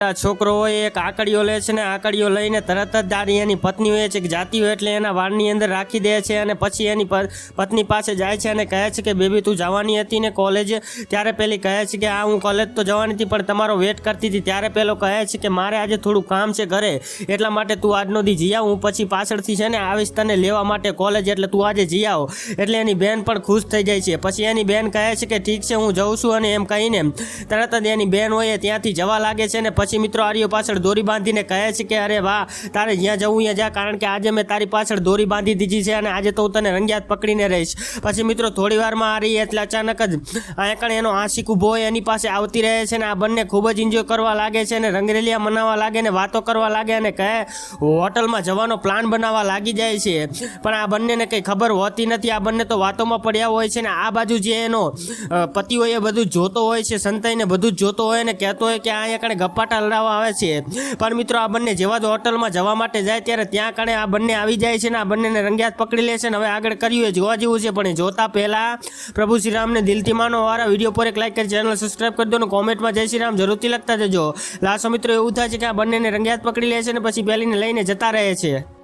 છોકરો હોય એક આકડીઓ લે છે ને આકડીઓ લઈને તરત જ દાડી એની પત્ની હોય છે કે જાતી હોય એટલે એના વાળની અંદર રાખી દે છે અને પછી એની પત્ની પાસે જાય છે અને કહે છે કે બેબી તું જવાની હતી ને કોલેજ, ત્યારે પેલી કહે છે કે હા હું કોલેજ તો જવાની હતી પણ તમારો વેટ કરતી હતી, ત્યારે પેલો કહે છે કે મારે આજે થોડું કામ છે ઘરે એટલા માટે તું આજનો દી જઈ આવ, હું પછી પાછળથી છે ને આવીશ તને લેવા માટે કોલેજ, એટલે તું આજે જઈ આવ, એટલે એની બેન પણ ખુશ થઈ જાય છે। પછી એની બેન કહે છે કે ઠીક છે હું જઉં છું, અને એમ કહીને તરત જ એની બેન હોય ત્યાંથી જવા લાગે છે ને પછી મિત્રો આર્યો પાછળ દોરી બાંધીને કહે છે કે અરે વાહ તારે જ્યાં જવું ત્યાં જા, કારણ કે આજે મેં તારી પાછળ દોરી બાંધી દીધી છે અને આજે તો હું તને રંગિયાત પકડીને રહીશ। પછી મિત્રો થોડી વારમાં આરી એટલે અચાનક જ આંકણ એનો આશિક ઊભો હોય એની પાસે આવતી રહે છે ને આ બંને ખૂબ જ એન્જોય કરવા લાગે છે અને રંગરેલિયા મનાવવા લાગે ને વાતો કરવા લાગે અને કહે હોટલમાં જવાનો પ્લાન બનાવવા લાગી જાય છે, પણ આ બંનેને કંઈ ખબર હોતી નથી, આ બંને તો વાતોમાં પડ્યા હોય છે ને આ બાજુ જે એનો પતિ હોય એ બધું જોતો હોય છે, સંતાઈને બધું જ જોતો હોય ને કહેતો હોય કે અહીંયા કણે ગપ્પાટા લડાવવા આવે છે, પણ મિત્રો આ બંને જેવા જ હોટલમાં જવા માટે જાય ત્યારે ત્યાં કણે આ બંને આવી જાય છે ને આ બંનેને રંગિયાત પકડી લે છે ને હવે આગળ કર્યું એ જોવા જેવું છે, પણ એ જોતા પહેલા પ્રભુ શ્રી રામને દિલથી માનો વાળા વિડીયો પર એક લાઈક કરી ચેનલ સબસ્ક્રાઈબ કરી દો અને કોમેન્ટમાં જય શ્રી રામ જરૂરથી લખતા જજો। લાસ્ટ મિત્રો એવું થાય છે કે આ બંનેને રંગિયાત પકડી લે છે ને પછી પેલીને લઈને જતા રહે છે।